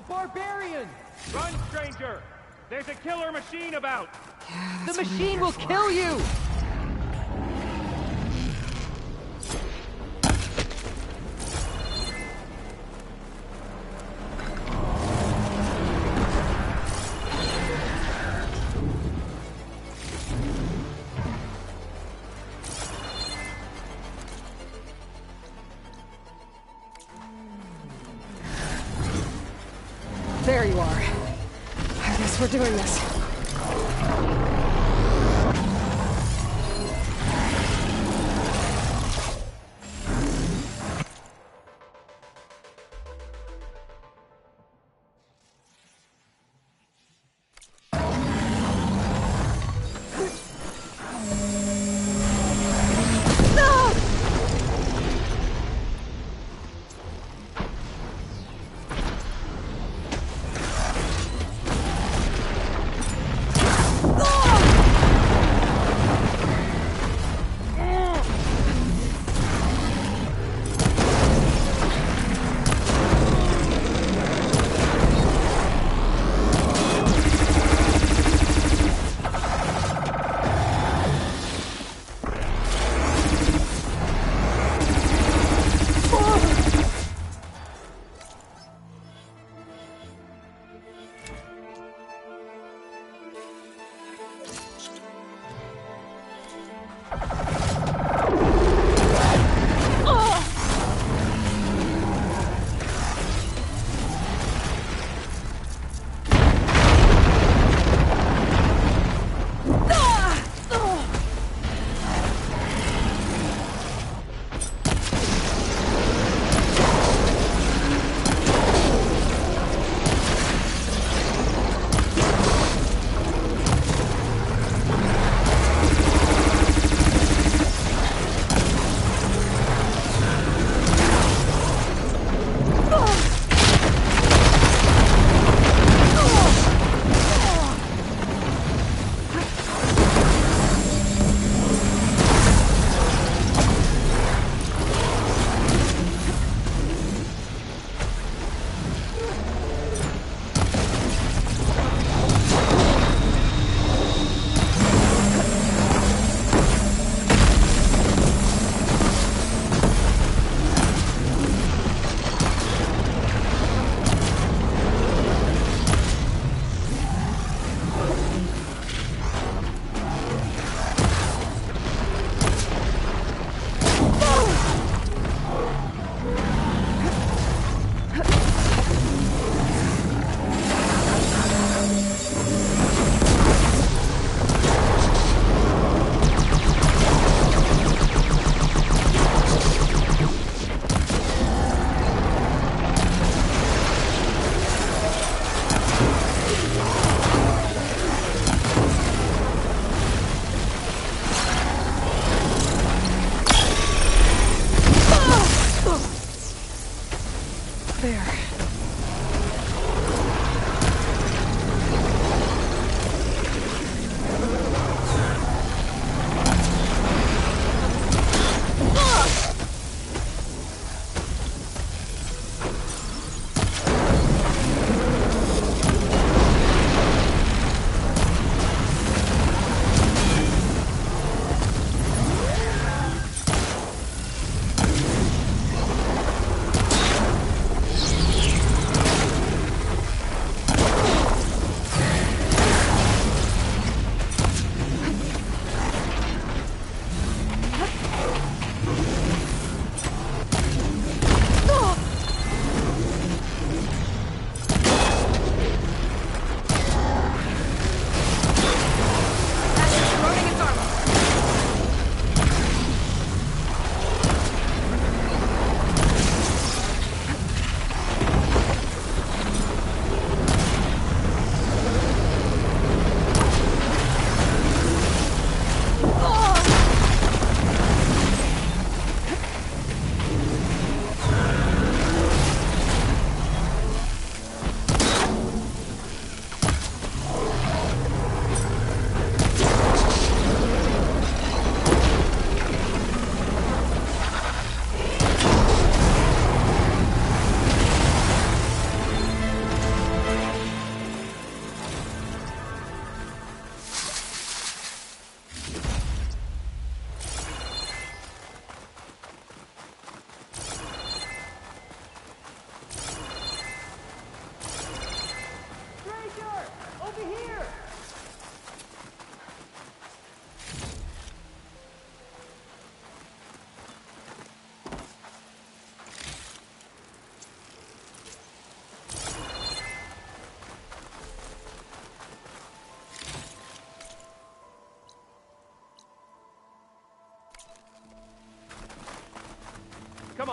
barbarian! Run, stranger! There's a killer machine about! Yeah, The machine will kill you! There you are. I guess we're doing this.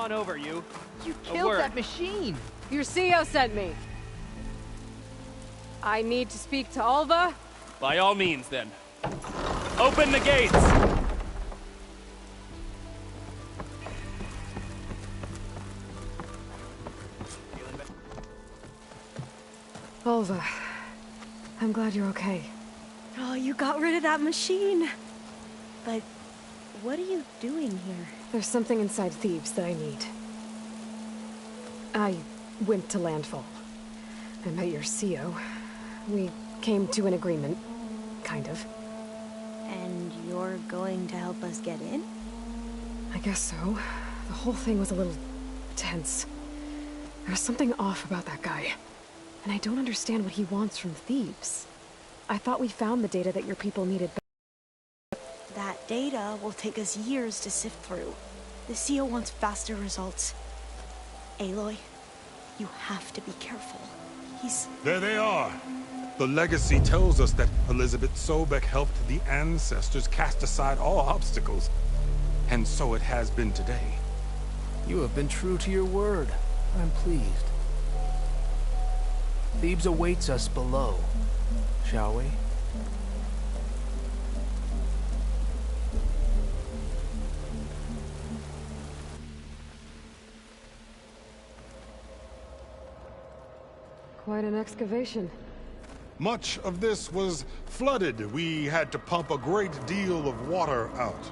on over, you. You A killed word. that machine. Your CO sent me. I need to speak to Alva. By all means, then. Open the gates! Alva, I'm glad you're okay. Oh, you got rid of that machine. But what are you doing here? There's something inside Thebes that I need. I went to landfall. I met your CO. We came to an agreement, kind of. And you're going to help us get in? I guess so. The whole thing was a little tense. There was something off about that guy. And I don't understand what he wants from Thebes. I thought we found the data that your people needed. That data will take us years to sift through. The CO wants faster results. Aloy, you have to be careful. He's... There they are. The legacy tells us that Elizabeth Sobek helped the ancestors cast aside all obstacles. And so it has been today. You have been true to your word. I'm pleased. Thebes awaits us below, shall we? Quite an excavation. Much of this was flooded. We had to pump a great deal of water out.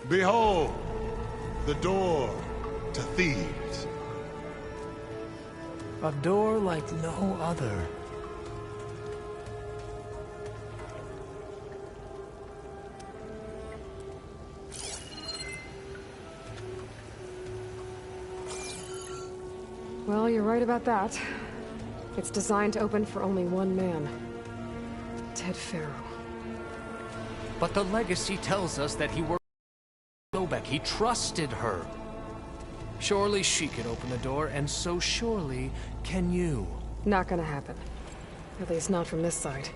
Behold, the door to Thebes. A door like no other. Well, you're right about that. It's designed to open for only one man. Ted Farrow. But the legacy tells us that he worked with Sobek. He trusted her. Surely she could open the door, and so surely can you. Not gonna happen. At least not from this side.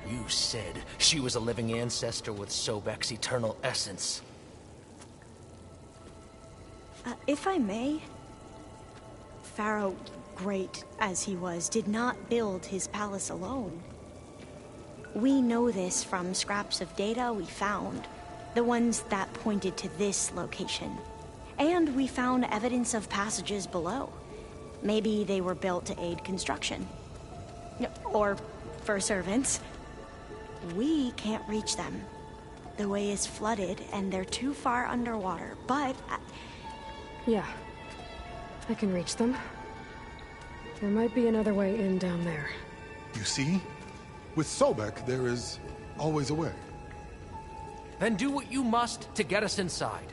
You said she was a living ancestor with Sobek's eternal essence. If I may... Pharaoh, great as he was, did not build his palace alone. We know this from scraps of data we found, the ones that pointed to this location. And we found evidence of passages below. Maybe they were built to aid construction. Or for servants. We can't reach them. The way is flooded and they're too far underwater, but... Yeah. I can reach them. There might be another way in down there. You see? With Sobek, there is always a way. Then do what you must to get us inside.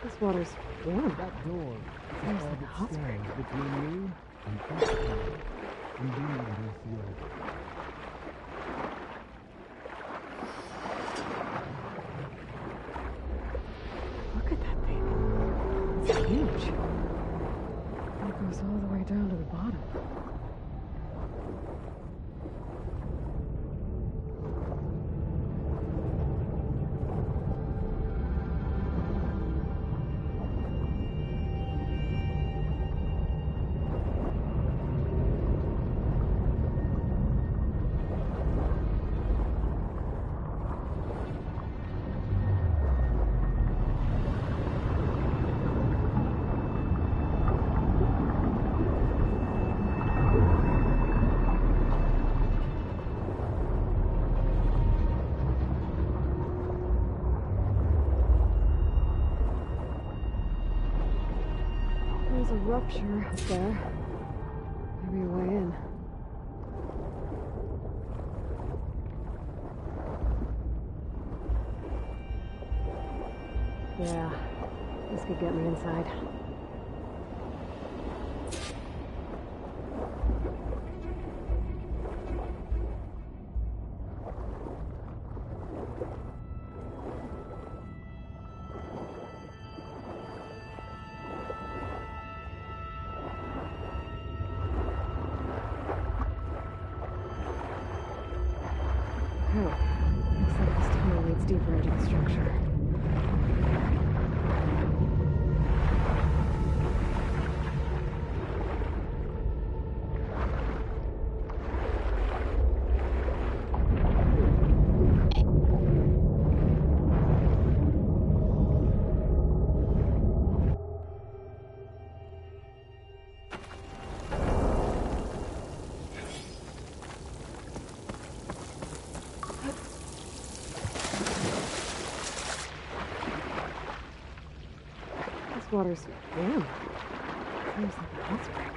This water's warm. That door Seems like a hot spring. stands between you and Christian. Indeed, it is yours. Look at that thing. It's huge. It goes all the way down to the bottom. rupture up there. Maybe a way in. Yeah, this could get me inside. Looks like this tunnel leads deeper into the structure. Water's warm. Seems like a hot spring.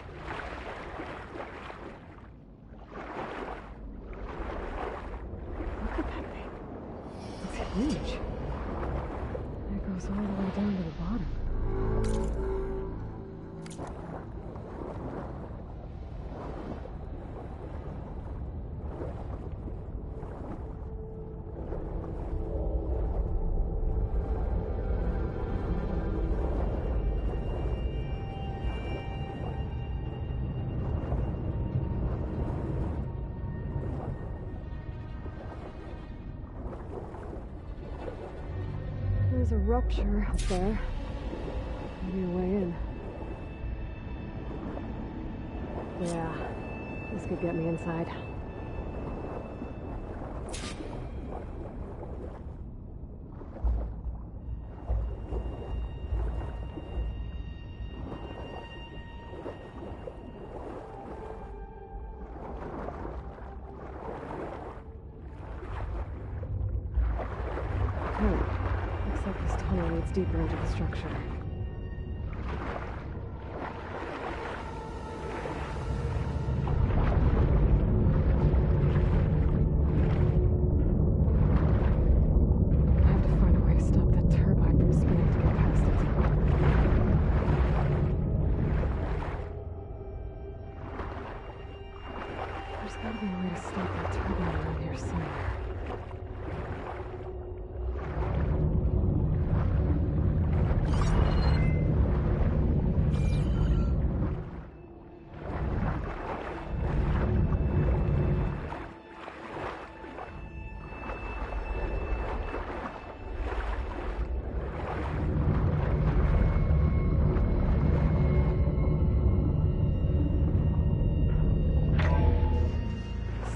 Look at that thing. It's huge. It goes all the way down to the bottom. There's a rupture up there. Maybe a way in. Yeah, this could get me inside. Looks like this tunnel leads deeper into the structure. I have to find a way to stop that turbine from spinning to get past it. There's gotta be a way to stop that turbine around here somewhere.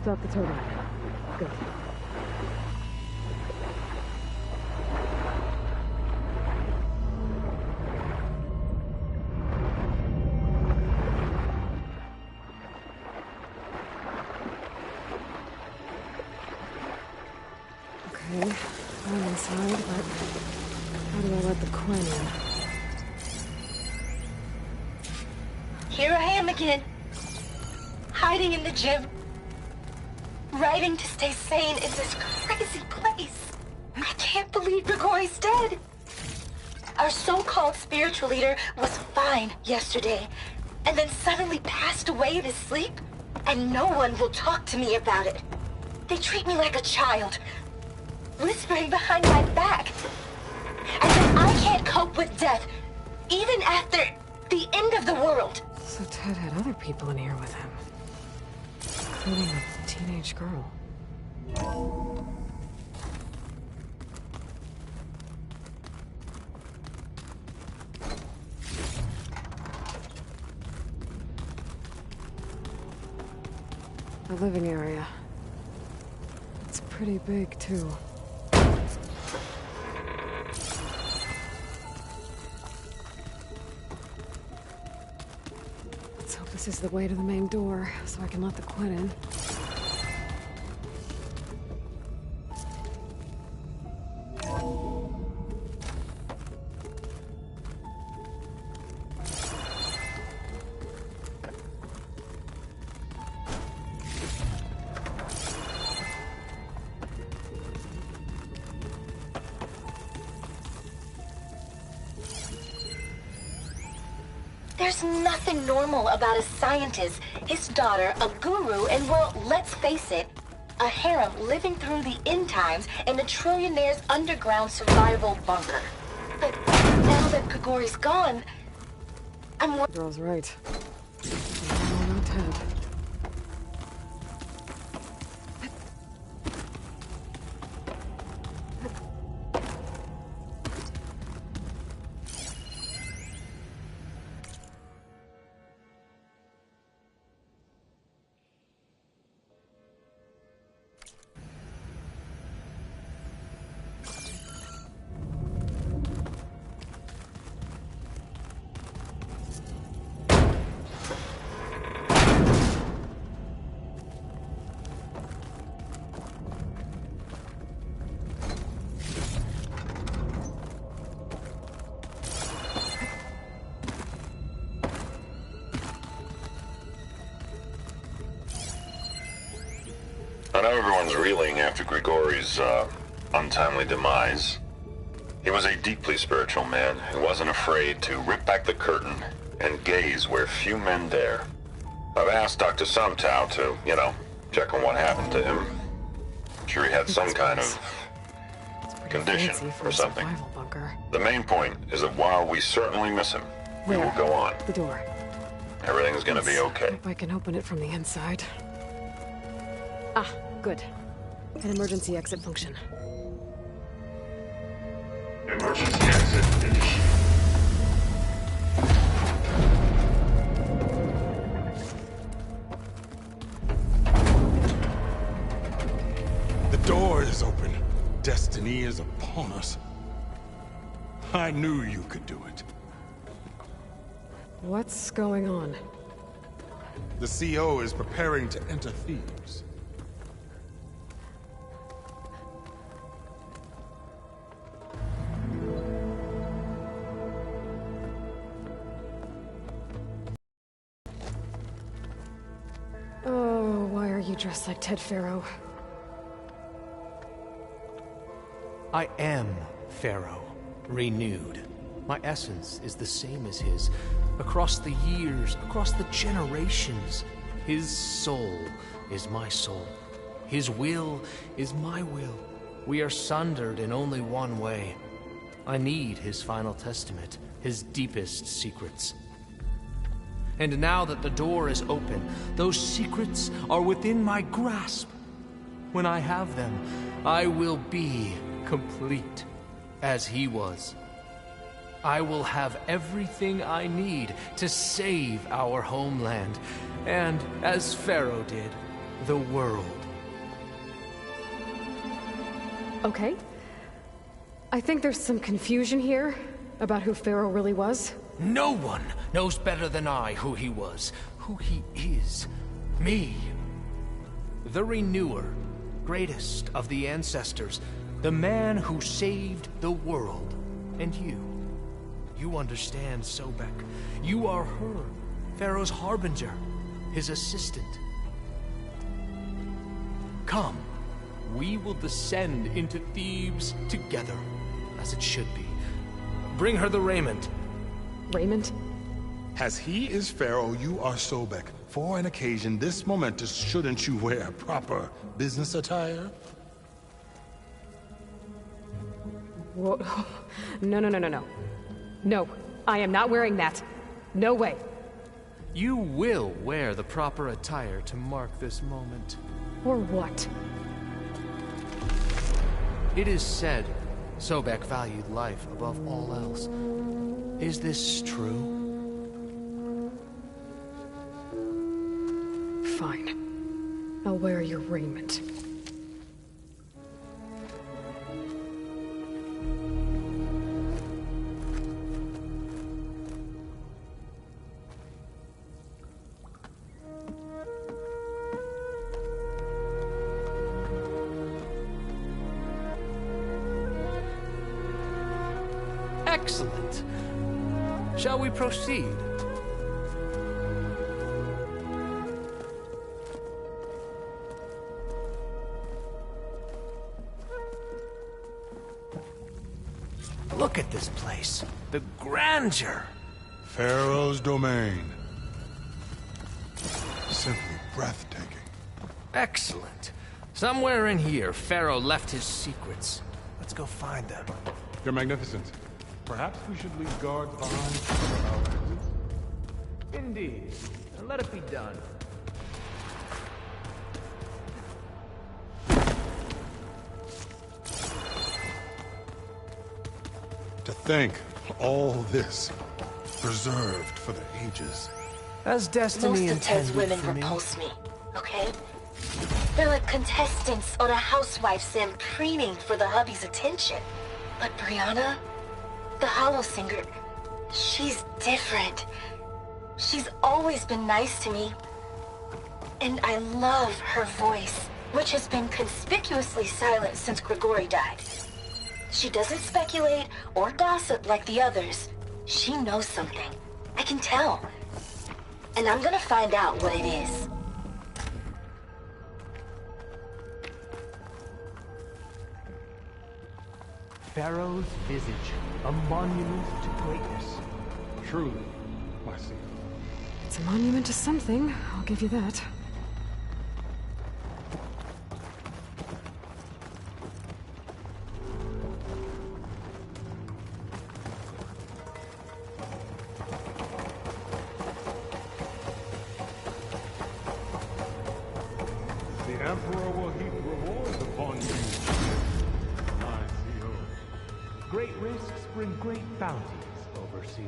Stop the turbine. Good. Okay, I'm inside, but how do I let the Quinn in? Here I am again, hiding in the gym. Writing to stay sane in this crazy place. I can't believe Grigori's dead. Our so-called spiritual leader was fine yesterday, and then suddenly passed away in his sleep, and no one will talk to me about it. They treat me like a child, whispering behind my back. And then I can't cope with death, even after the end of the world. So Ted had other people in here with him, including a teenage girl. The living area. It's pretty big, too. Let's hope this is the way to the main door, so I can let the Quinn in. There's nothing normal about a scientist, his daughter, a guru, and well, let's face it, a harem living through the end times in a trillionaire's underground survival bunker. But now that Grigori's gone, I'm The girl's right. No, not Ted. I know everyone's reeling after Grigori's untimely demise. He was a deeply spiritual man who wasn't afraid to rip back the curtain and gaze where few men dare. I've asked Dr. Sumtow to, check on what happened to him. I'm sure he had some kind of condition or something. Bunker. The main point is that while we certainly miss him, we will go on. The door. Everything's gonna be okay. Hope I can open it from the inside. Ah, good. An emergency exit function. Emergency exit initiated. The door is open. Destiny is upon us. I knew you could do it. What's going on? The CO is preparing to enter Thebes. Oh, why are you dressed like Ted Pharaoh? I am Pharaoh, renewed. My essence is the same as his. Across the years, across the generations. His soul is my soul. His will is my will. We are sundered in only one way. I need his final testament, his deepest secrets. And now that the door is open, those secrets are within my grasp. When I have them, I will be complete, as he was. I will have everything I need to save our homeland, and, as Pharaoh did, the world. Okay. I think there's some confusion here about who Pharaoh really was. No one knows better than I who he was, who he is. Me. The Renewer, greatest of the ancestors, the man who saved the world. And you. You understand, Sobek. You are her, Pharaoh's harbinger, his assistant. Come, we will descend into Thebes together, as it should be. Bring her the raiment. Raymond? As he is Pharaoh, you are Sobek. For an occasion this momentous, shouldn't you wear proper business attire? Whoa. No. No, I am not wearing that. No way. You will wear the proper attire to mark this moment. Or what? It is said Sobek valued life above all else. Is this true? Fine. I'll wear your raiment. Excellent. Shall we proceed? Look at this place. The grandeur. Pharaoh's domain. Simply breathtaking. Excellent. Somewhere in here, Pharaoh left his secrets. Let's go find them. Your Magnificence, perhaps we should leave guards behind to cover our exits? Indeed. And let it be done. To think all this preserved for the ages. As destiny Most of Ted's intended women for me. repulse me, okay? They're like contestants on a housewife sim preening for the hubby's attention. But Brianna, the hollow singer, she's different. She's always been nice to me. And I love her voice, which has been conspicuously silent since Grigori died. She doesn't speculate or gossip like the others. She knows something. I can tell. And I'm gonna find out what it is. Pharaoh's visage, a monument to greatness. Truly, my seal. It's a monument to something, I'll give you that. The Emperor will heap rewards upon you, my seal. Great risks bring great bounties, Overseer.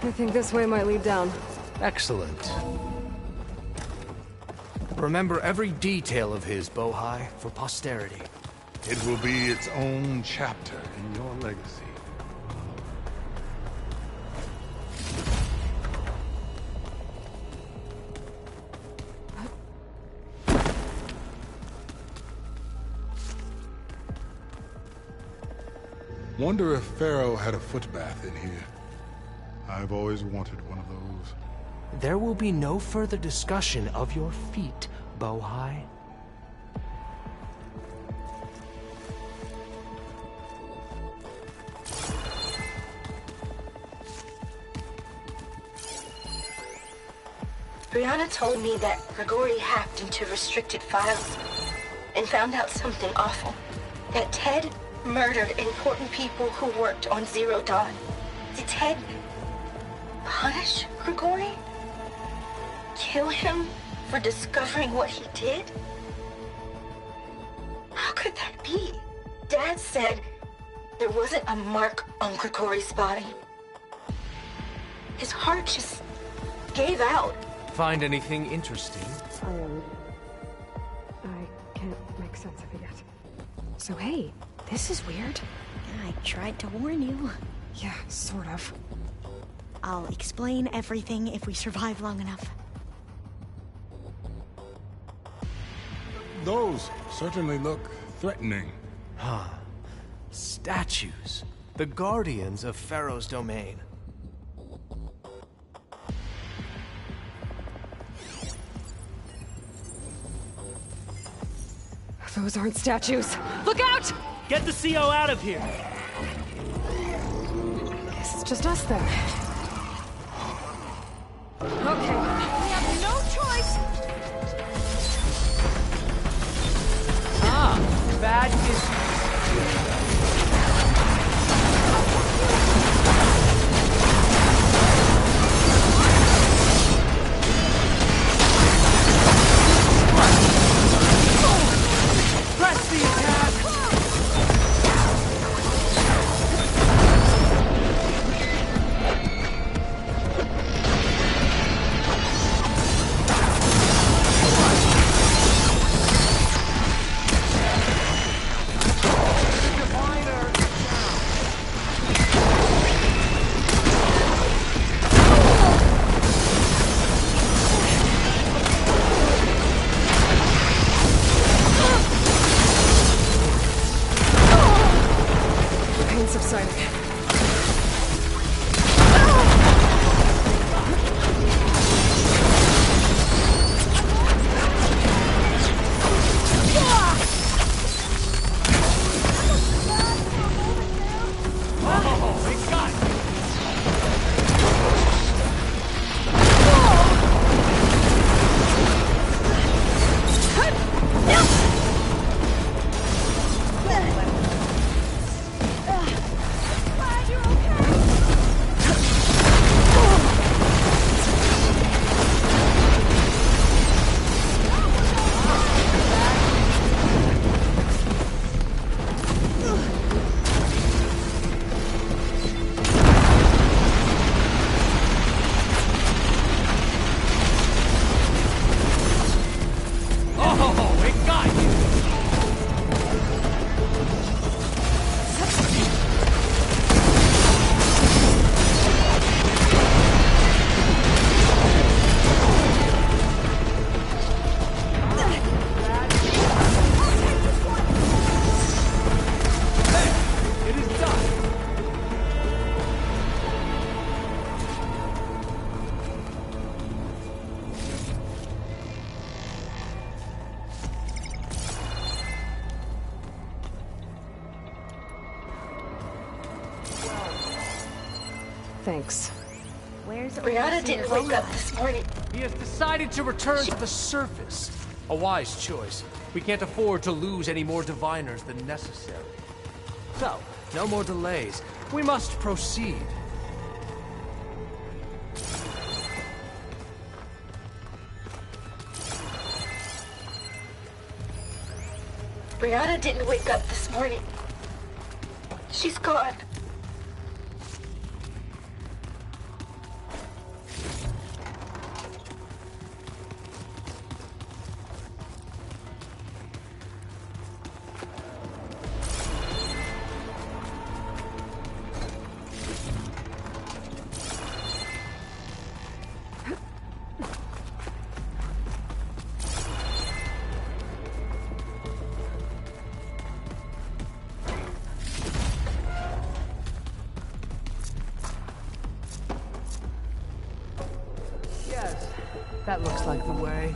I think this way might lead down. Excellent. Remember every detail of his, Bohai, for posterity. It will be its own chapter in your legacy. Wonder if Pharaoh had a footbath in here. I've always wanted one of those. There will be no further discussion of your feet, Bohai. Brianna told me that Grigori hacked into restricted files and found out something awful. That Ted murdered important people who worked on Zero Dawn. Did Ted punish Grigori? Kill him for discovering what he did? How could that be? Dad said there wasn't a mark on Grigori's body. His heart just gave out. Find anything interesting? I can't make sense of it yet. So hey, this is weird. I tried to warn you. Yeah, sort of. I'll explain everything if we survive long enough. Those certainly look threatening. Huh. Statues. The guardians of Pharaoh's domain. Those aren't statues. Look out! Get the CO out of here. Guess it's just us then. Okay, we have no choice. Bad issues. Press the attack! Pain subsiding. Thanks. Where's Brianna didn't wake up this morning. He has decided to return to the surface. A wise choice. We can't afford to lose any more diviners than necessary. So, no more delays. We must proceed. Brianna didn't wake up this morning. She's gone. That looks like the way.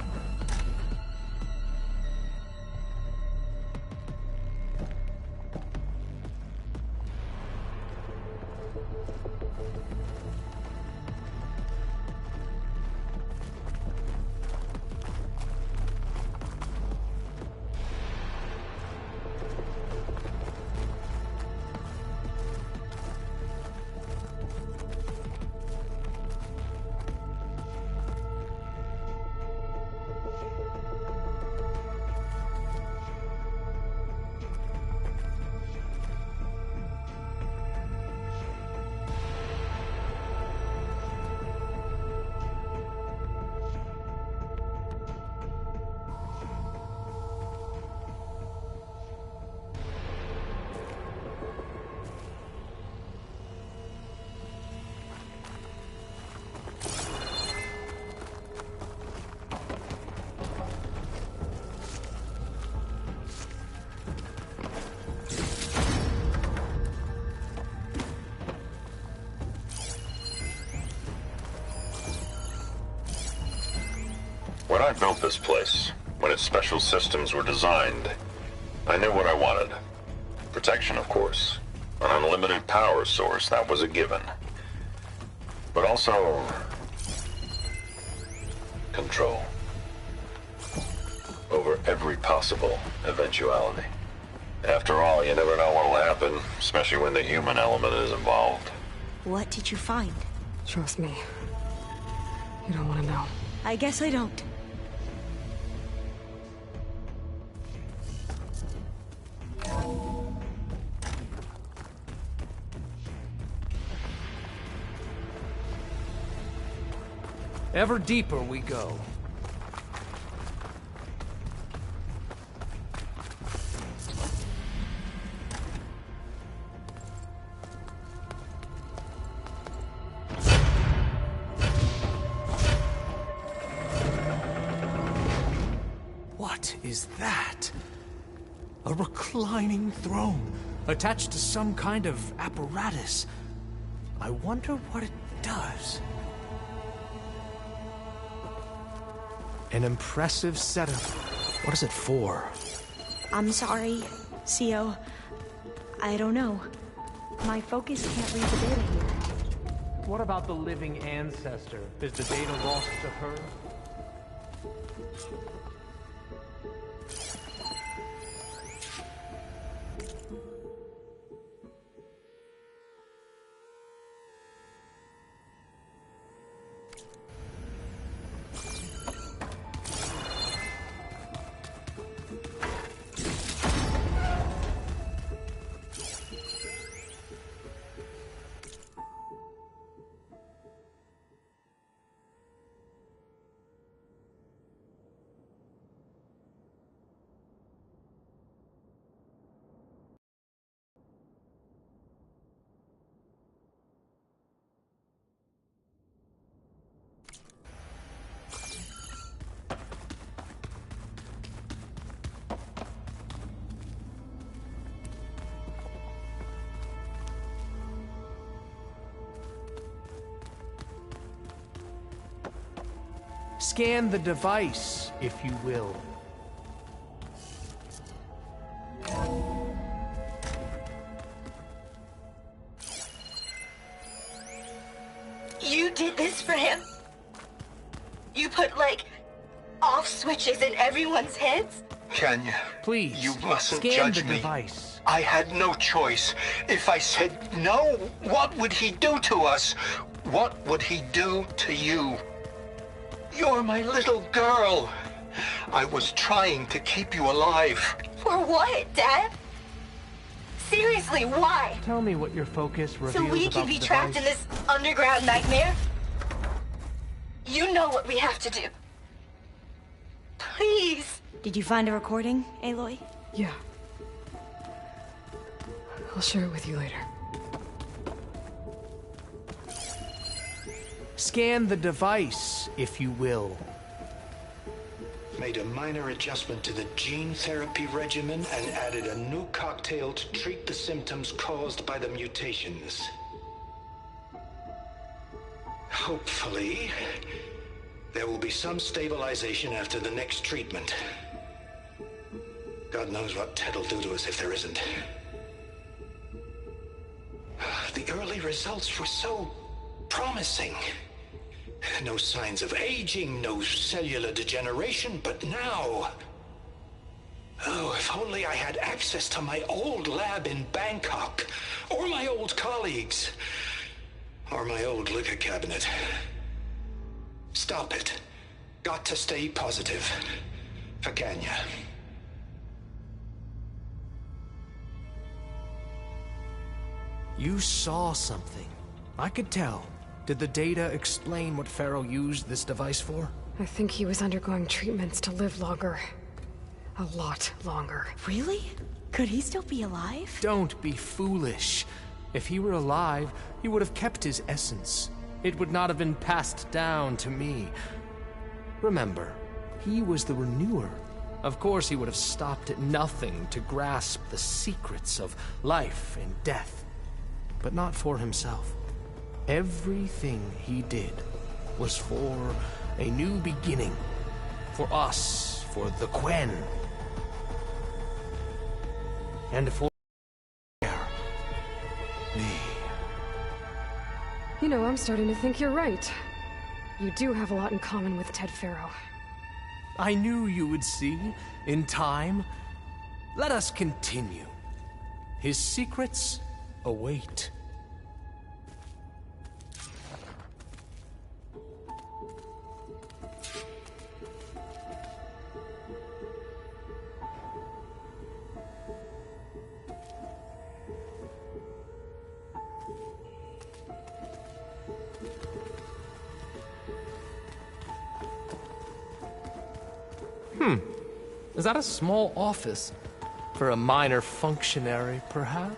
When I built this place, when its special systems were designed, I knew what I wanted. Protection, of course. An unlimited power source, that was a given. But also... control. Over every possible eventuality. After all, you never know what'll happen, especially when the human element is involved. What did you find? Trust me. You don't want to know. I guess I don't. Ever deeper we go. What is that? A reclining throne, attached to some kind of apparatus. I wonder what it does. An impressive setup. What is it for? I'm sorry, CO. I don't know. My focus can't read the data here. What about the living ancestor? Is the data lost to her? Scan the device, if you will. You did this for him? You put, like, off switches in everyone's heads? Kenya, Please, you mustn't scan judge the me. device. I had no choice. If I said no, what would he do to us? What would he do to you? You're my little girl. I was trying to keep you alive. For what, Dad? Seriously, why? Tell me what your focus reveals So we about can be the trapped in device. this underground nightmare? You know what we have to do. Please. Did you find a recording, Aloy? Yeah. I'll share it with you later. Scan the device, if you will. Made a minor adjustment to the gene therapy regimen and added a new cocktail to treat the symptoms caused by the mutations. Hopefully, there will be some stabilization after the next treatment. God knows what Ted'll do to us if there isn't. The early results were so promising. No signs of aging, no cellular degeneration, but now... Oh, if only I had access to my old lab in Bangkok, or my old colleagues, or my old liquor cabinet. Stop it. Got to stay positive. For Kenya. You saw something. I could tell. Did the data explain what Pharaoh used this device for? I think he was undergoing treatments to live longer. A lot longer. Really? Could he still be alive? Don't be foolish. If he were alive, he would have kept his essence. It would not have been passed down to me. Remember, he was the renewer. Of course he would have stopped at nothing to grasp the secrets of life and death. But not for himself. Everything he did was for a new beginning. For us, for the Quen. And for You know, I'm starting to think you're right. You do have a lot in common with Ted Farrow. I knew you would see, in time. Let us continue. His secrets await. Is that a small office? For a minor functionary, perhaps?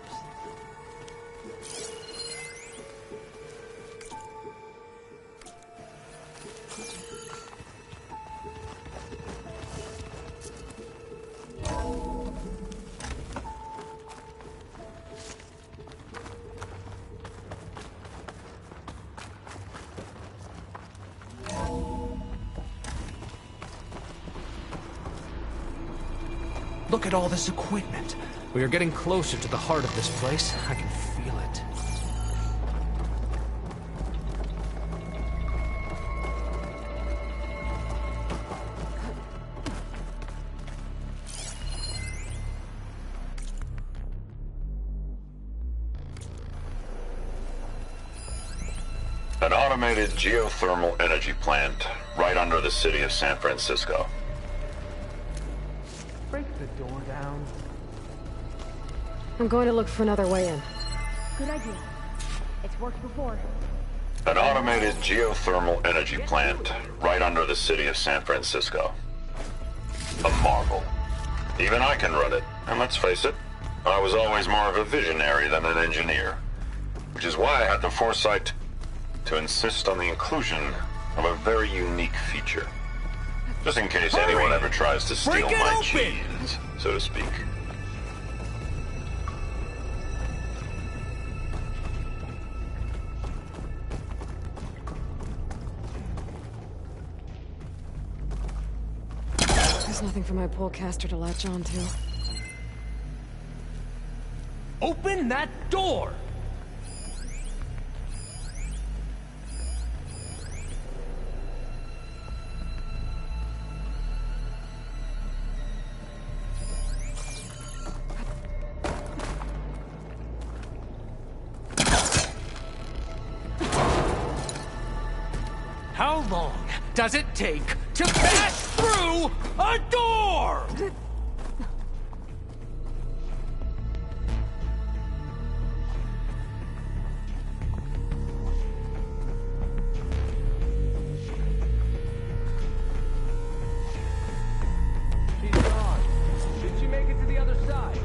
Look at all this equipment. We are getting closer to the heart of this place. I can feel it. An automated geothermal energy plant right under the city of San Francisco. Break the door down. I'm going to look for another way in. Good idea. It's worked before. An automated geothermal energy plant right under the city of San Francisco. A marvel. Even I can run it, and let's face it, I was always more of a visionary than an engineer. Which is why I had the foresight to insist on the inclusion of a very unique feature. Just in case anyone ever tries to steal my cheese, so to speak. There's nothing for my polecaster to latch onto. Open that door! How long does it take to pass through a door? She's gone. Should she make it to the other side?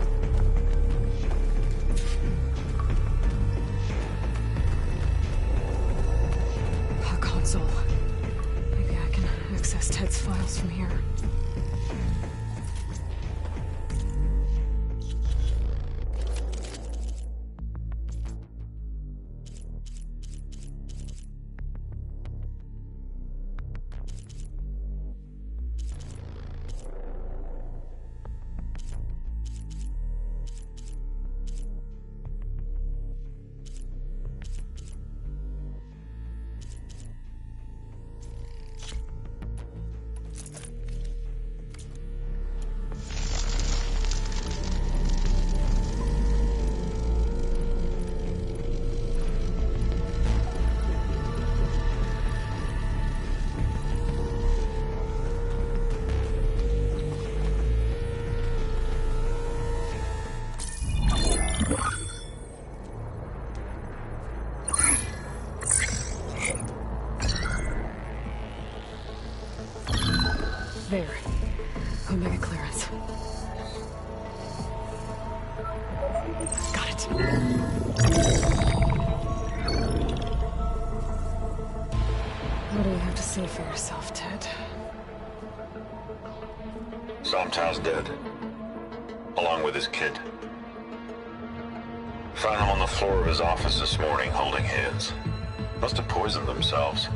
A console. Maybe I can access Ted's files from here. There. Omega clearance. Got it. What do you have to say for yourself, Ted? Somtow's dead. Along with his kid. Found him on the floor of his office this morning, holding hands. Must have poisoned themselves.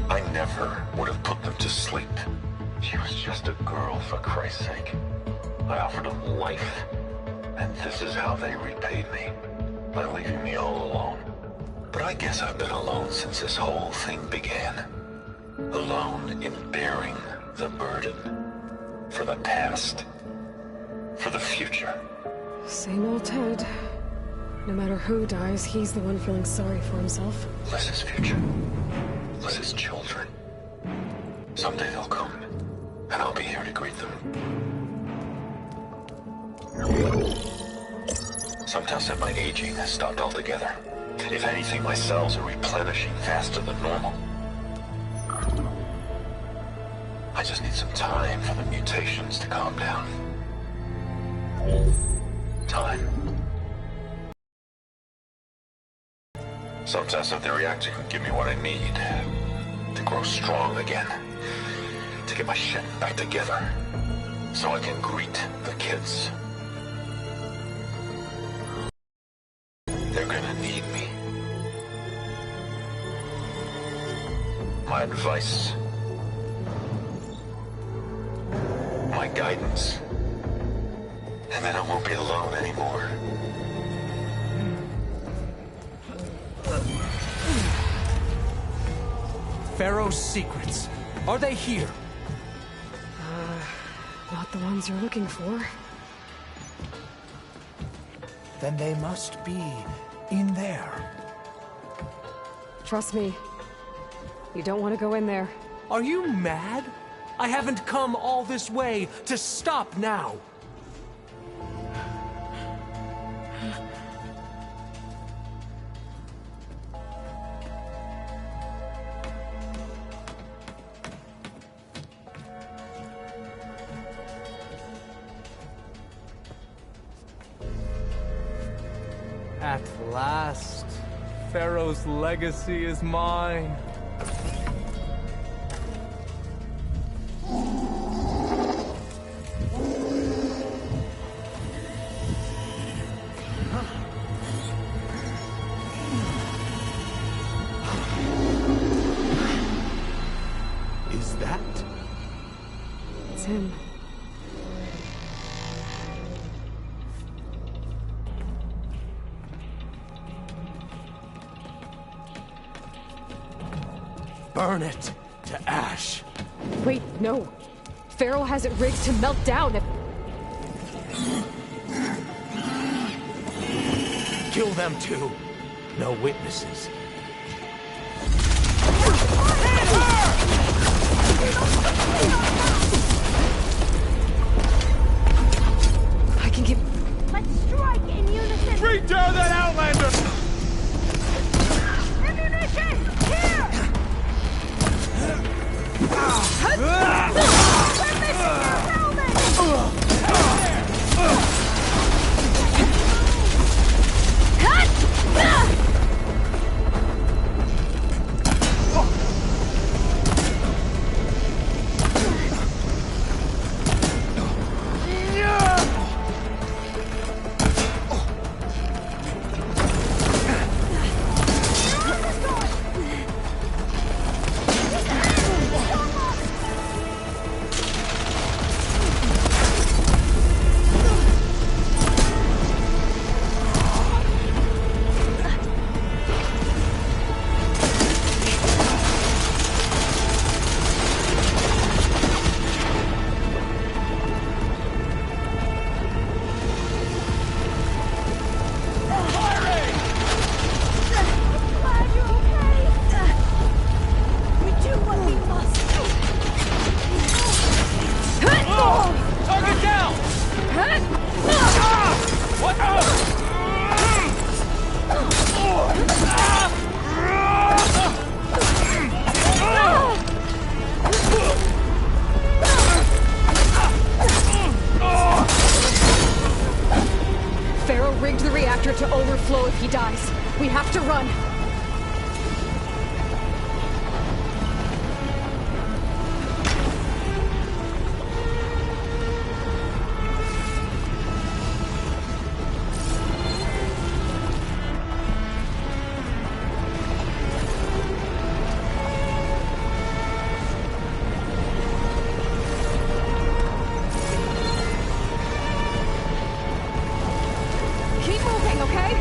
I never would have put them to sleep. She was just a girl, for Christ's sake. I offered them life, and this is how they repaid me. By leaving me all alone. But I guess I've been alone since this whole thing began. Alone in bearing the burden. For the past. For the future. Same old Ted. No matter who dies, he's the one feeling sorry for himself. Liz's future. Liz's children. Someday they'll come, and I'll be here to greet them. Some tell said my aging has stopped altogether. If anything, my cells are replenishing faster than normal. I just need some time for the mutations to calm down. Time. Some test that they're reacting give me what I need to grow strong again, to get my shit back together, so I can greet the kids. They're gonna need me. My advice, my guidance, and then I won't be alone anymore. Pharaoh's secrets. Are they here? Not the ones you're looking for. Then they must be in there. Trust me. You don't want to go in there. Are you mad? I haven't come all this way to stop now. At last, Pharaoh's legacy is mine. Is that? It's him. Burn it to ash. Wait, no. Pharaoh has it rigged to melt down if... Kill them too. No witnesses. I can get... Let's strike in unison! Bring down that Outlander! Ammunition! Here! We're missing your helmet! Pharaoh rigged the reactor to overflow if he dies. We have to run. Keep moving, okay?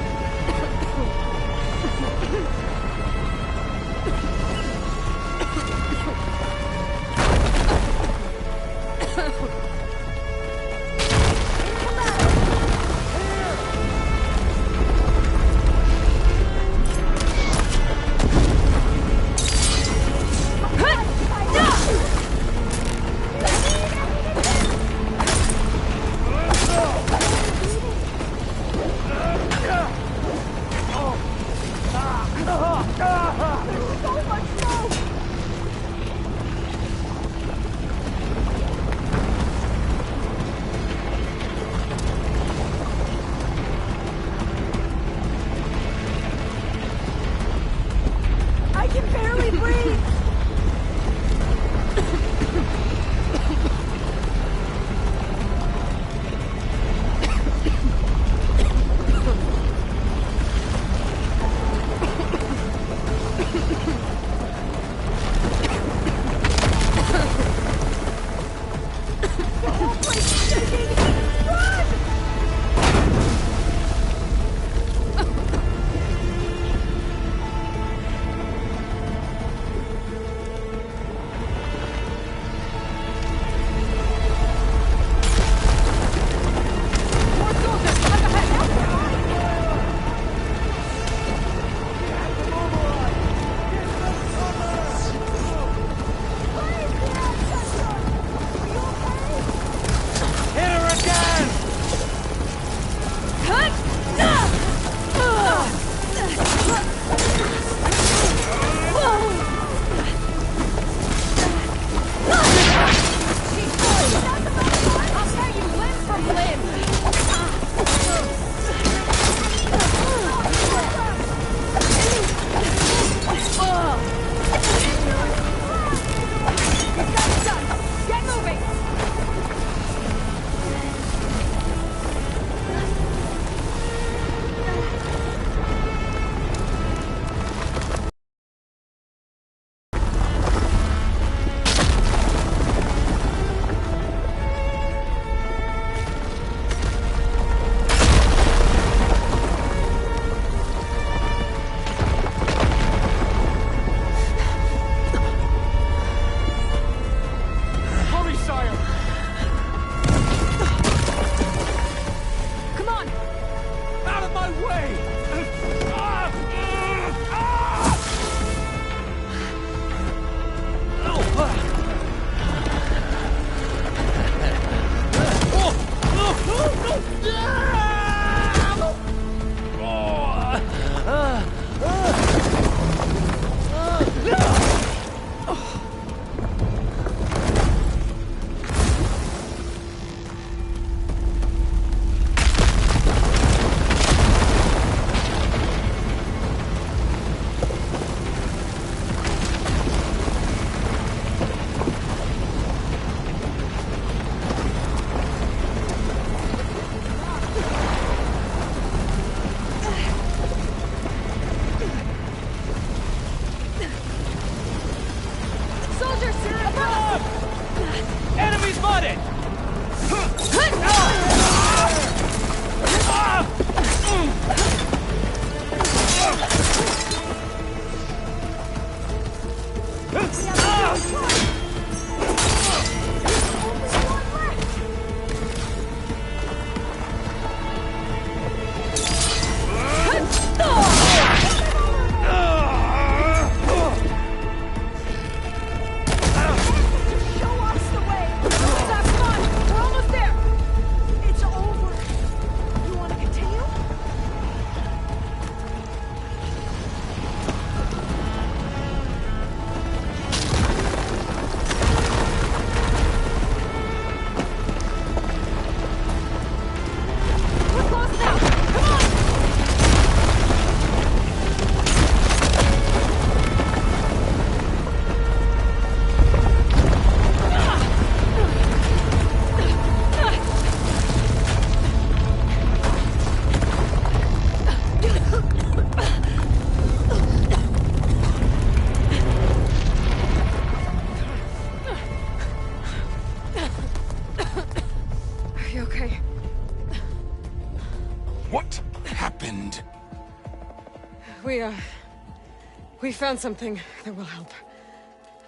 We found something that will help.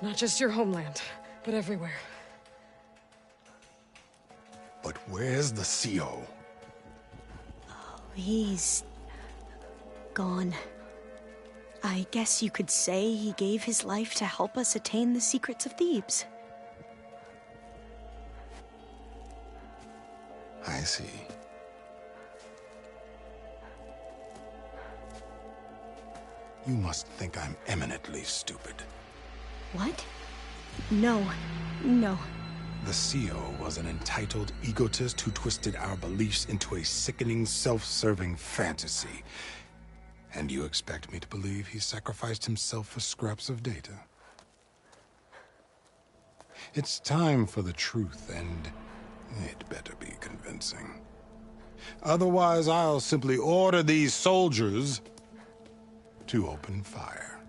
Not just your homeland, but everywhere. But where's the CO? Oh, he's gone. I guess you could say he gave his life to help us attain the secrets of Thebes. I see. You must think I'm eminently stupid. What? No. No. The CO was an entitled egotist who twisted our beliefs into a sickening, self-serving fantasy. And you expect me to believe he sacrificed himself for scraps of data? It's time for the truth, and it better be convincing. Otherwise, I'll simply order these soldiers to open fire.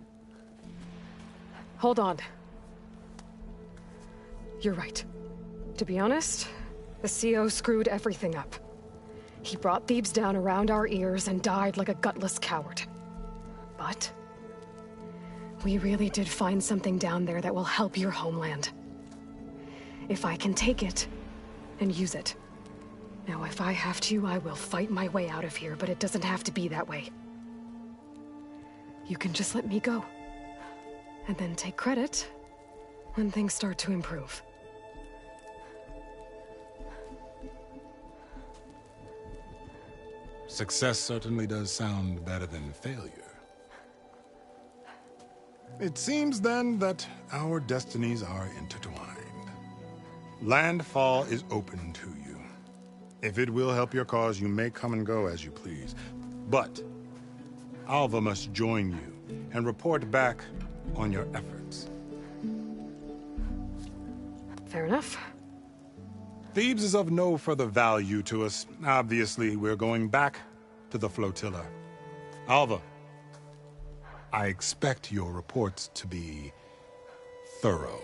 Hold on. You're right. To be honest, the CO screwed everything up. He brought Thebes down around our ears and died like a gutless coward. But we really did find something down there that will help your homeland. If I can take it and use it. Now, if I have to, I will fight my way out of here, but it doesn't have to be that way. You can just let me go. And then take credit when things start to improve. Success certainly does sound better than failure. It seems then that our destinies are intertwined. Landfall is open to you. If it will help your cause, you may come and go as you please. But Alva must join you and report back on your efforts. Fair enough. Thebes is of no further value to us. Obviously, we're going back to the flotilla. Alva, I expect your reports to be thorough.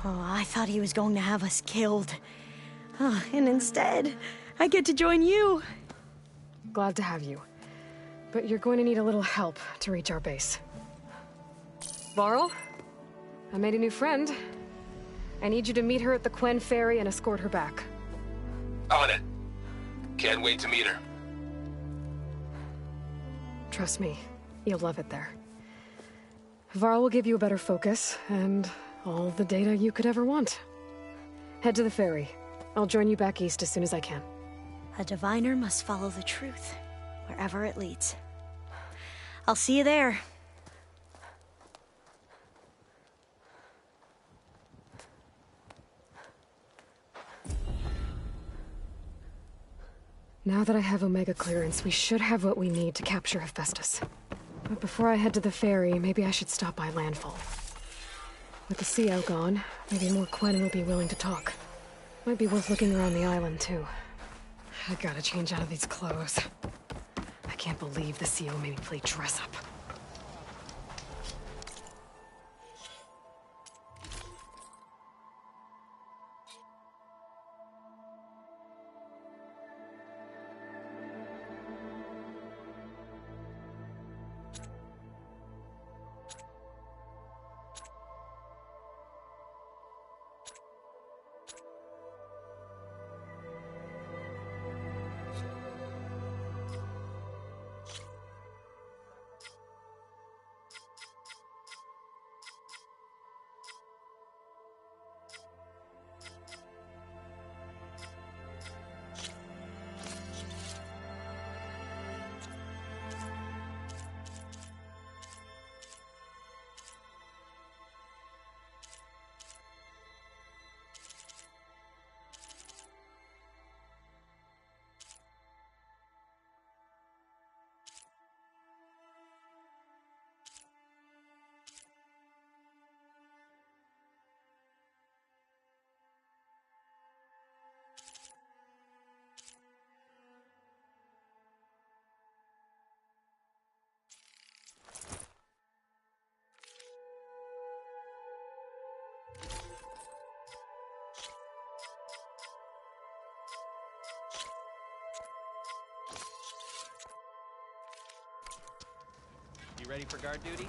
Oh, I thought he was going to have us killed. Oh, and instead, I get to join you. Glad to have you. But you're going to need a little help to reach our base. Varl, I made a new friend. I need you to meet her at the Quen Ferry and escort her back. On it. Can't wait to meet her. Trust me, you'll love it there. Varl will give you a better focus, and all the data you could ever want. Head to the ferry. I'll join you back east as soon as I can. A diviner must follow the truth, wherever it leads. I'll see you there. Now that I have Omega clearance, we should have what we need to capture Hephaestus. But before I head to the ferry, maybe I should stop by Landfall. With the CO gone, maybe more Quen will be willing to talk. Might be worth looking around the island, too. I gotta change out of these clothes. I can't believe the CO made me play dress up. You ready for guard duty?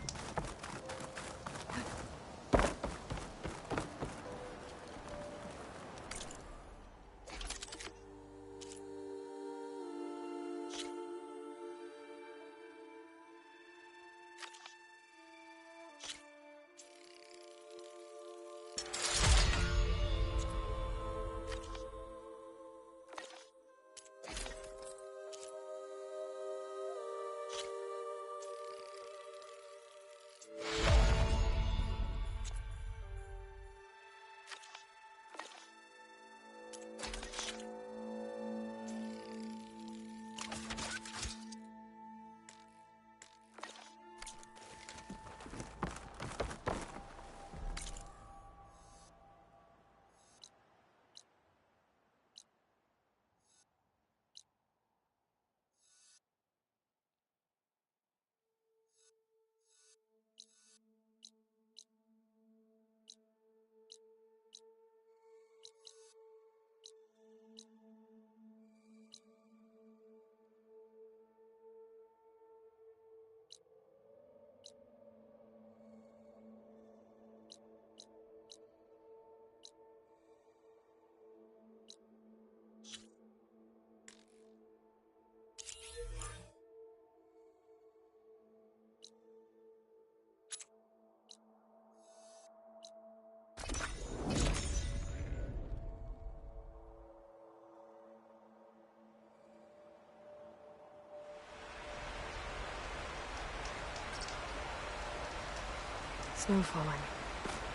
Snow falling.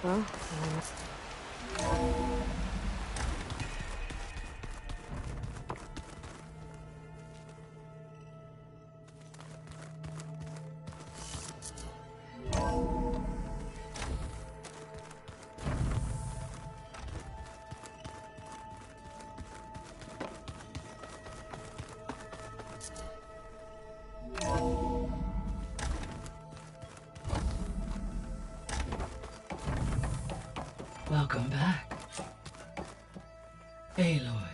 Well, Welcome back. Aloy,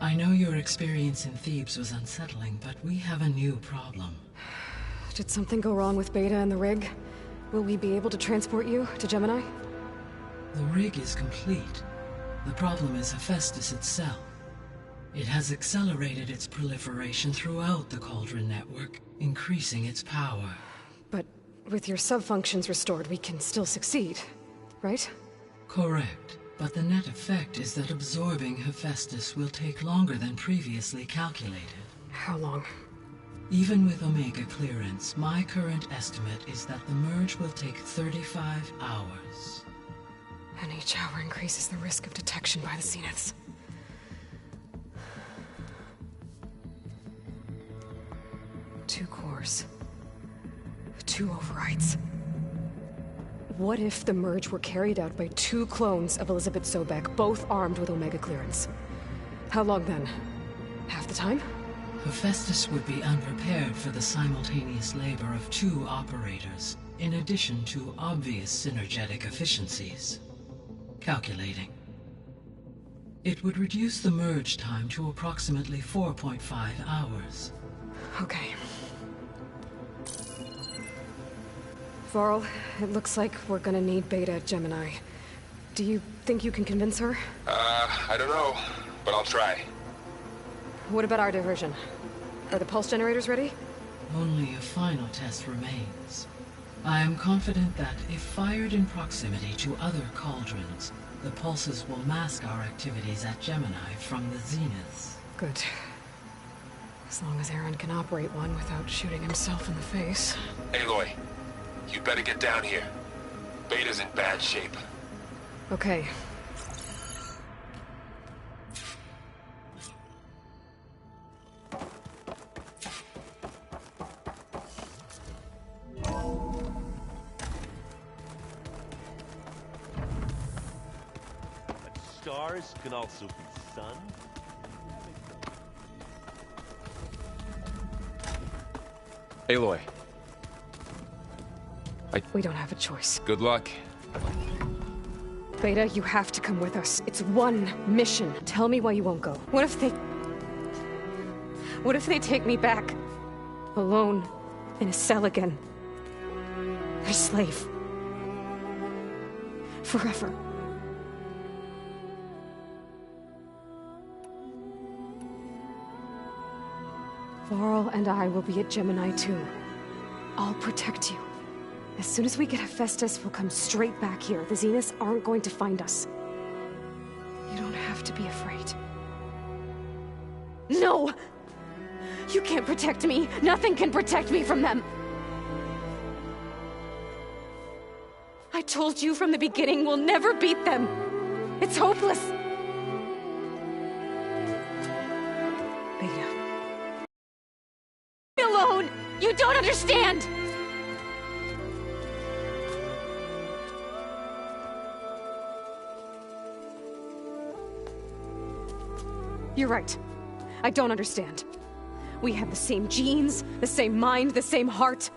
I know your experience in Thebes was unsettling, but we have a new problem. did something go wrong with Beta and the rig? Will we be able to transport you to Gemini? The rig is complete. The problem is Hephaestus itself. It has accelerated its proliferation throughout the Cauldron network, increasing its power. But with your sub-functions restored, we can still succeed, right? Correct, but the net effect is that absorbing Hephaestus will take longer than previously calculated. How long? Even with Omega clearance, my current estimate is that the merge will take 35 hours. And each hour increases the risk of detection by the Zeniths. Two cores. Two overrides. What if the merge were carried out by two clones of Elizabeth Sobek, both armed with Omega clearance? How long then? Half the time? Hephaestus would be unprepared for the simultaneous labor of two operators, in addition to obvious synergetic efficiencies. Calculating. It would reduce the merge time to approximately 4.5 hours. Okay. Varl, it looks like we're gonna need Beta at Gemini. Do you think you can convince her? I don't know, but I'll try. What about our diversion? Are the pulse generators ready? Only a final test remains. I am confident that if fired in proximity to other cauldrons, the pulses will mask our activities at Gemini from the Zeniths. Good. As long as Aaron can operate one without shooting himself in the face. Aloy, you better get down here. Beta's in bad shape. Okay. Stars can also be sun. Aloy. We don't have a choice. Good luck. Beta, you have to come with us. It's one mission. Tell me why you won't go. What if they take me back? Alone. In a cell again. A slave. Forever. Varl and I will be at Gemini too. I'll protect you. As soon as we get Hephaestus, we'll come straight back here. The Zeniths aren't going to find us. You don't have to be afraid. No! You can't protect me. Nothing can protect me from them. I told you from the beginning we'll never beat them. It's hopeless. Beta. Leave me alone! You don't understand! You're right. I don't understand. We have the same genes, the same mind, the same heart.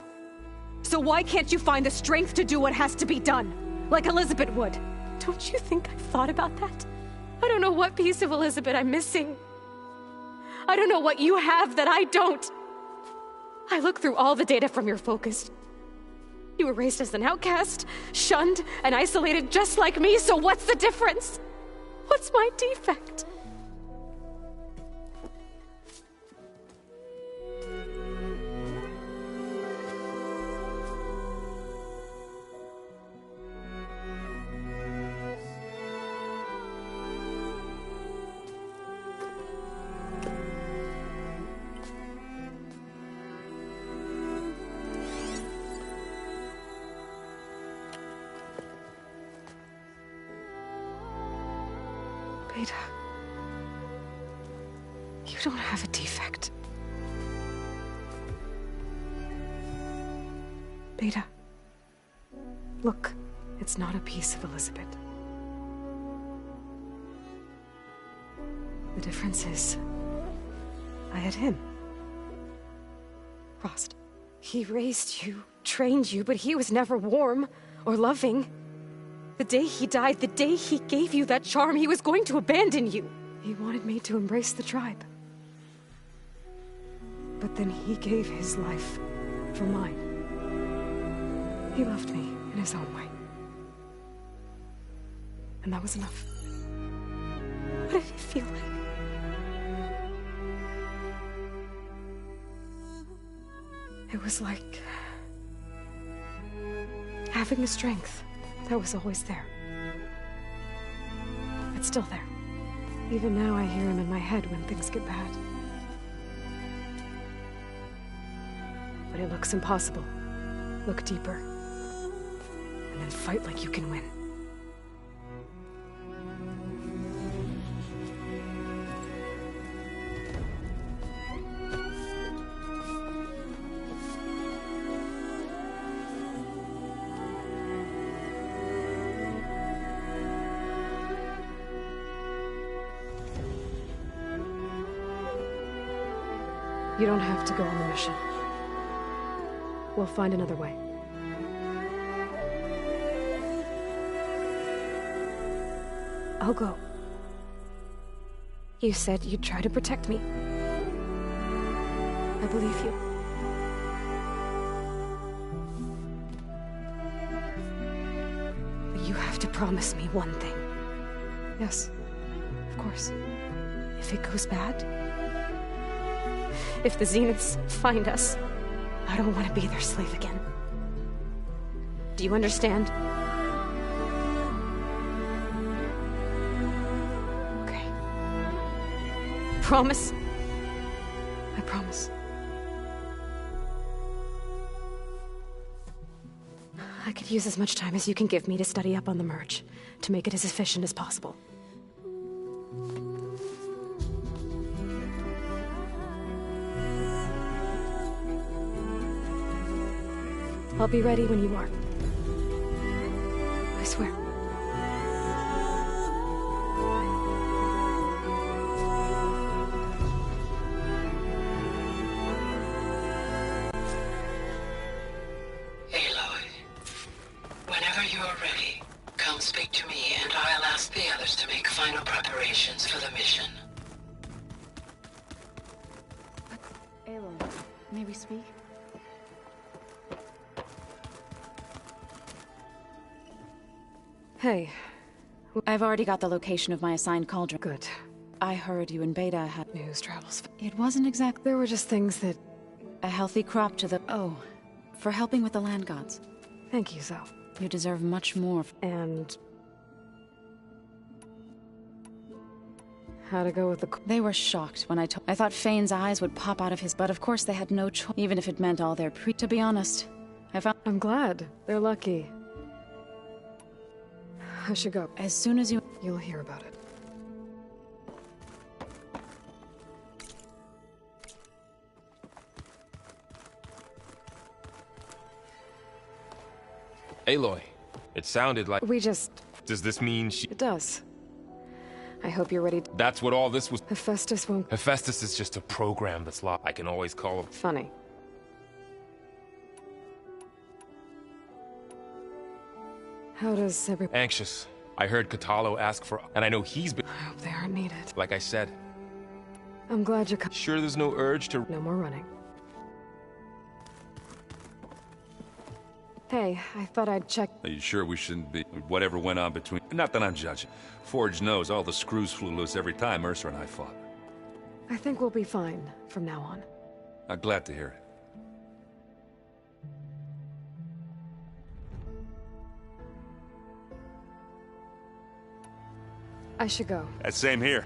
So why can't you find the strength to do what has to be done? Like Elizabeth would. Don't you think I've thought about that? I don't know what piece of Elizabeth I'm missing. I don't know what you have that I don't. I look through all the data from your focus. You were raised as an outcast, shunned, and isolated just like me, so what's the difference? What's my defect? Beta. You don't have a defect. Beta. Look, it's not a piece of Elizabeth. The difference is, I had him. Frost. He raised you, trained you, but he was never warm or loving. The day he died, the day he gave you that charm, he was going to abandon you. He wanted me to embrace the tribe. But then he gave his life for mine. He loved me in his own way. And that was enough. What did it feel like? It was like having a strength that was always there. It's still there. Even now I hear him in my head when things get bad. But it looks impossible. Look deeper. And then fight like you can win. You don't have to go on the mission. We'll find another way. I'll go. You said you'd try to protect me. I believe you. But you have to promise me one thing. Yes, of course. If it goes bad, if the Zeniths find us, I don't want to be their slave again. Do you understand? Okay. Promise? I promise. I could use as much time as you can give me to study up on the merge, to make it as efficient as possible. I'll be ready when you are. I swear. Aloy, whenever you are ready, come speak to me and I'll ask the others to make final preparations for the mission. Aloy, may we speak? Hey. I've already got the location of my assigned cauldron. Good. I heard you and Beta had... News travels. It wasn't exact... There were just things that... A healthy crop to the... Oh, for helping with the land gods. Thank you, Zoe. You deserve much more. And... how to go with the... They were shocked when I told... I thought Fane's eyes would pop out of his... But of course they had no choice, even if it meant all their To be honest, I found... I'm glad. They're lucky. I should go. As soon as you... You'll hear about it. Aloy, it sounded like... We just... Does this mean she... It does. I hope you're ready to... That's what all this was... Hephaestus won't... Hephaestus is just a program that's locked. I can always call him... Funny. How does every... Anxious. I heard Katalo ask for... And I know he's been... I hope they aren't needed. Like I said. I'm glad you're coming. Sure there's no urge to... No more running. Hey, I thought I'd check... Are you sure we shouldn't be... Whatever went on between... Not that I'm judging. Forge knows all the screws flew loose every time Mercer and I fought. I think we'll be fine from now on. I'm glad to hear it. I should go. Same here.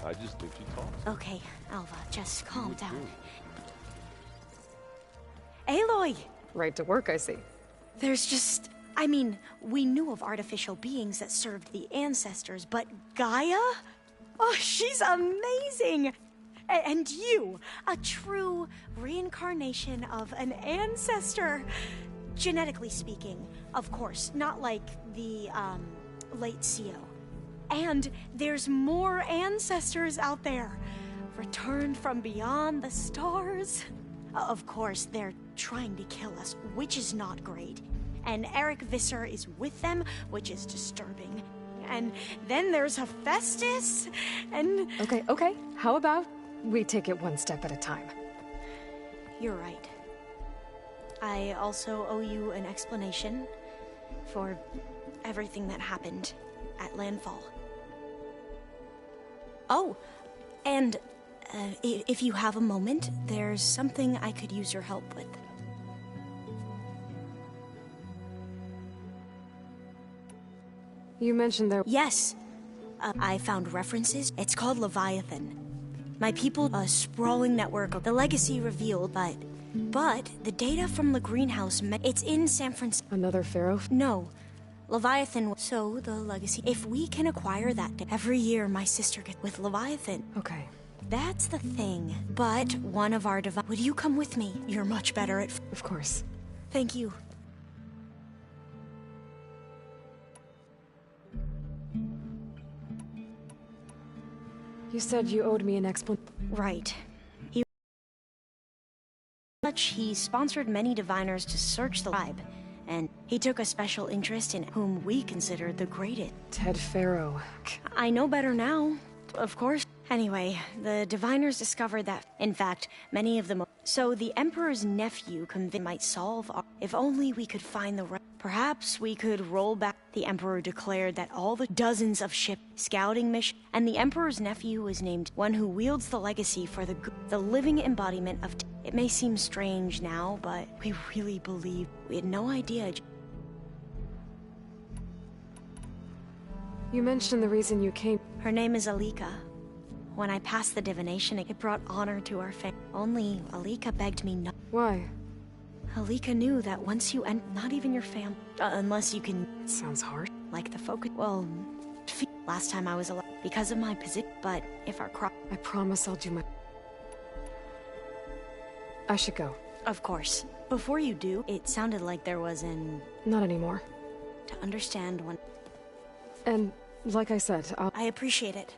I just think she talks. Okay, Alva, just calm down. Aloy! Right to work, I see. There's just... I mean, we knew of artificial beings that served the ancestors, but Gaia? Oh, she's amazing! And you, a true reincarnation of an ancestor. Genetically speaking, of course, not like the, late CO. And there's more ancestors out there, returned from beyond the stars. Of course, they're trying to kill us, which is not great. And Eric Visser is with them, which is disturbing. And then there's Hephaestus, and... Okay. How about we take it one step at a time? You're right. I also owe you an explanation for everything that happened at Landfall. Oh, and if you have a moment, there's something I could use your help with. You mentioned there... Yes. I found references. It's called Leviathan. My people, a sprawling network of the legacy revealed, but the data from the greenhouse, it's in San Francisco. Another pharaoh? No. Leviathan, so the legacy. If we can acquire that, every year my sister gets with Leviathan. Okay. That's the thing. But one of our would you come with me? You're much better at... Of course. Thank you. You said you owed me an explanation. Right. He sponsored many diviners to search the tribe, and he took a special interest in whom we considered the greatest. Ted Pharaoh. I know better now, of course. Anyway, the diviners discovered that, in fact, many of them... So the Emperor's nephew might solve our... If only we could find the... Perhaps we could roll back... The Emperor declared that all the dozens of ship scouting missions... And the Emperor's nephew was named one who wields the legacy for the living embodiment of... It may seem strange now, but we really believe... We had no idea... You mentioned the reason you came... Her name is Alika. When I passed the divination, it brought honor to our family. Only Alika begged me not. Why? Alika knew that once you end, not even your fam, unless you can. It sounds hard. Like the focus. Well, last time I was alive because of my position. But if our crop, I promise I'll do my. I should go. Of course. Before you do, it sounded like there was an. Not anymore. To understand when. And like I said, I appreciate it.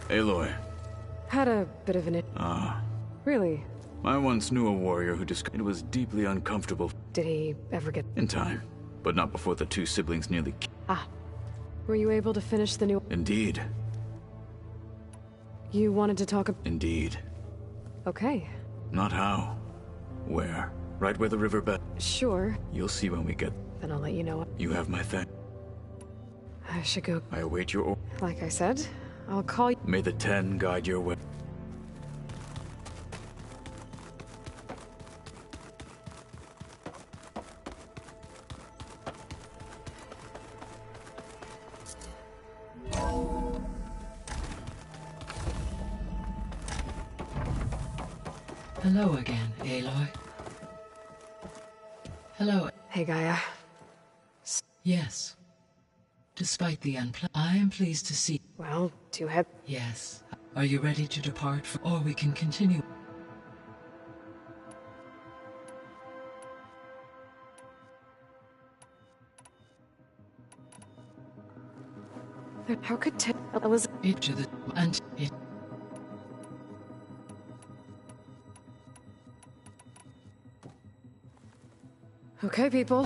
Aloy. Had a bit of an... Ah. Really? I once knew a warrior who it was deeply uncomfortable. Did he ever get... In time, but not before the two siblings nearly... Ah. Were you able to finish the new... Indeed. You wanted to talk... Indeed. Okay. Not how. Where? Right where the riverbed... Sure. You'll see when we get... Then I'll let you know. You have my thanks. I should go. I await your... Like I said, I'll call you... May the 10 guide your way. Hello again, Aloy. Hello. Hey, Gaia. Yes. Despite the I am pleased to see... Well, to head... Yes. Are you ready to depart, or we can continue? How could Elizabeth... It to the... and it... Okay, people.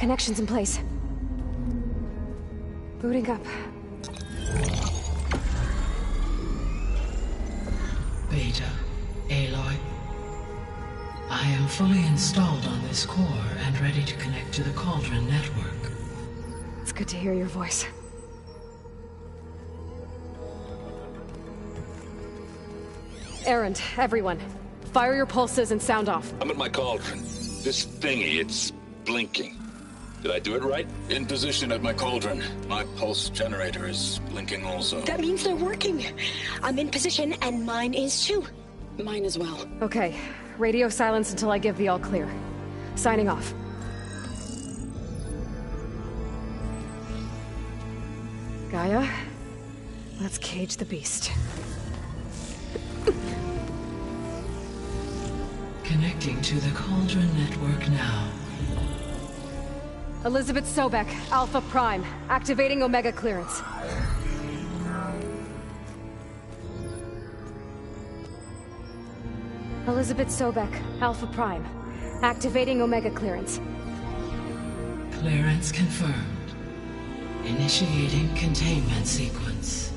Connections in place. Booting up. Beta, Aloy. I am fully installed on this core and ready to connect to the Cauldron network. It's good to hear your voice. Errand, everyone. Fire your pulses and sound off. I'm at my cauldron. This thingy, it's blinking. Did I do it right? In position at my cauldron. My pulse generator is blinking also. That means they're working. I'm in position, and mine is too. Mine as well. Okay. Radio silence until I give the all clear. Signing off. Gaia, let's cage the beast. Connecting to the Cauldron network now. Elizabeth Sobek, Alpha Prime, activating Omega clearance. Elizabeth Sobek, Alpha Prime, activating Omega clearance. Clearance confirmed. Initiating containment sequence.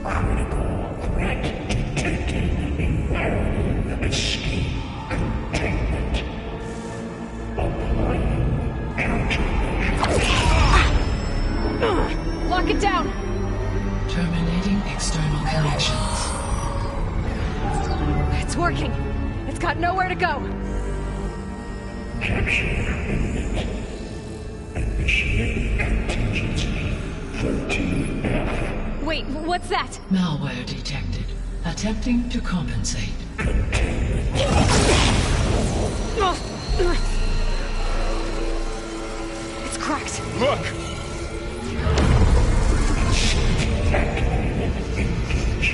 Critical threat detected. Invalid escape containment. Applying countermeasures. Lock it down! Terminating external connections. It's working. It's got nowhere to go. Capture imminent. Initiating contingency 13F. Wait, what's that? Malware detected. Attempting to compensate. It's cracked. Look! Engage.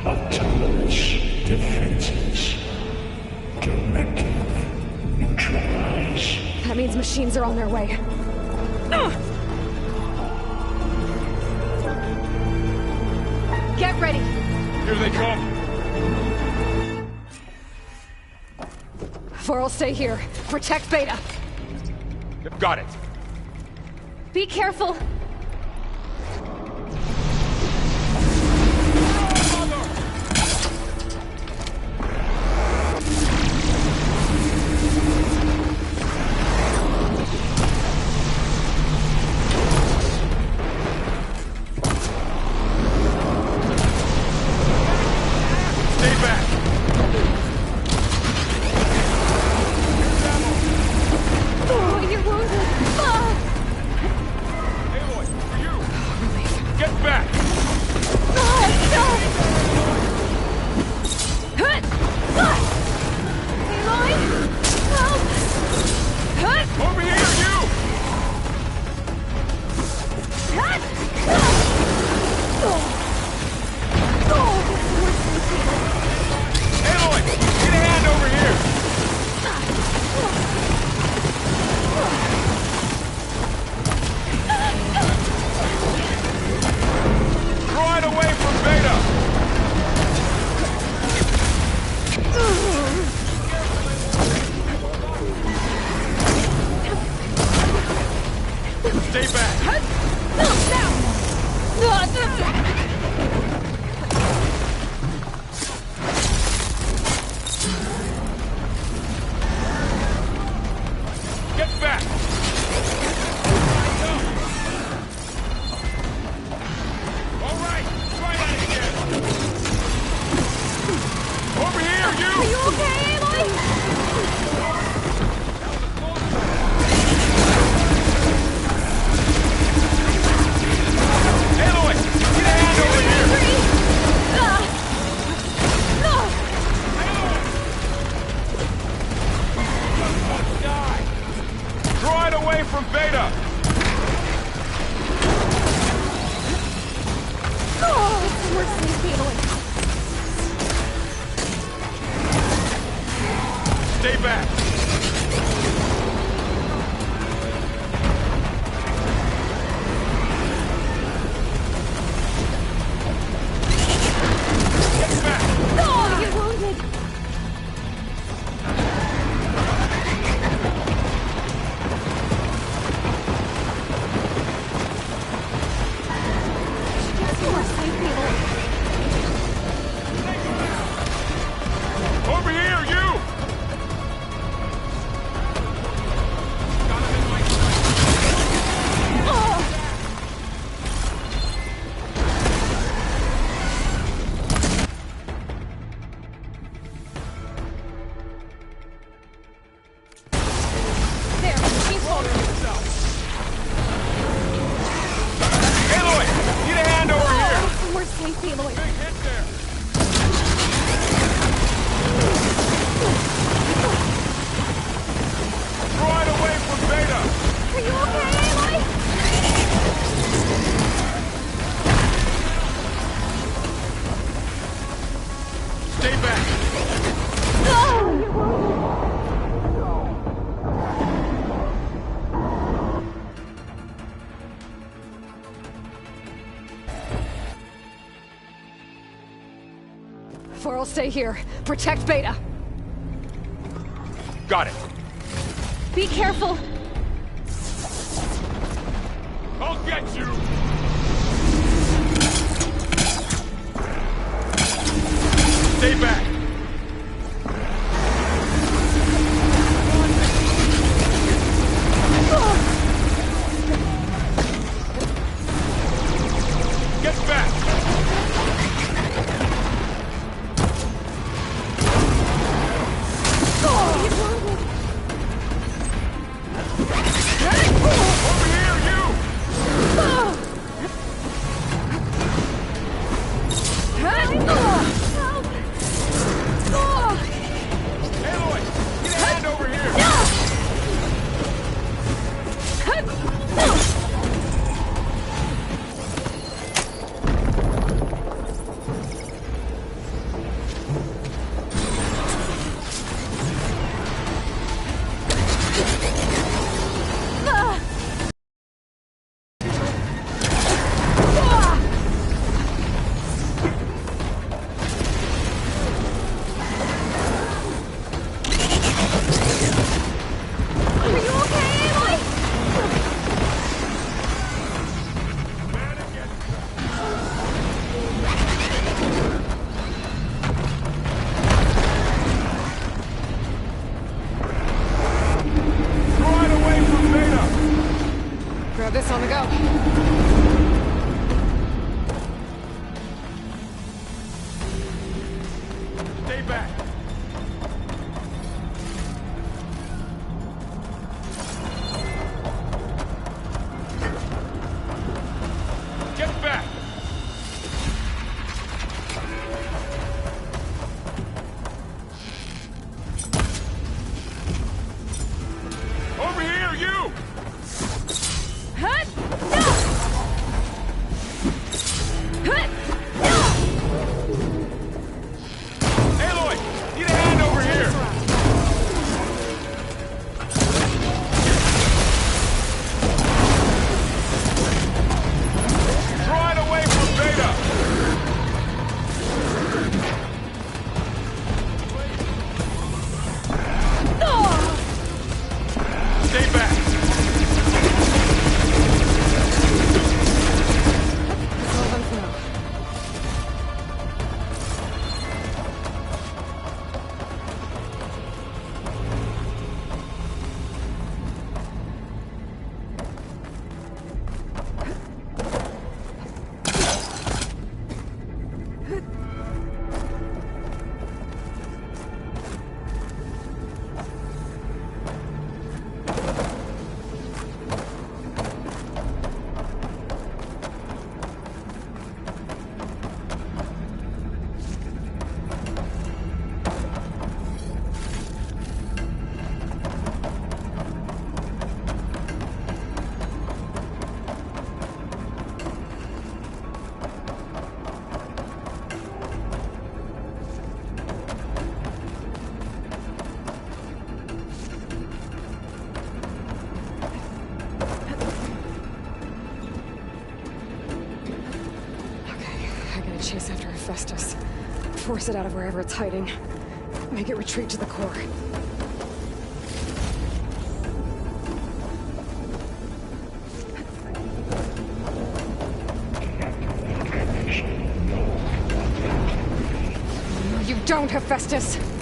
Autonomous defenses. Directive. Neutralize. That means machines are on their way. Get ready. Here they come. Four will stay here. Protect Beta. Got it. Be careful. Aloy. Big hit there. Right away from Beta. Are you okay, Aloy? Stay back. For'll stay here. Protect Beta. Got it. Be careful. I'll get you. Stay back. Get back. Grab this on the go. Stay back. Get back. Over here, you! Aloy, need a hand over here. Right away from Beta. Stay back. Chase after Hephaestus. Force it out of wherever it's hiding. Make it retreat to the core. No, you don't, Hephaestus!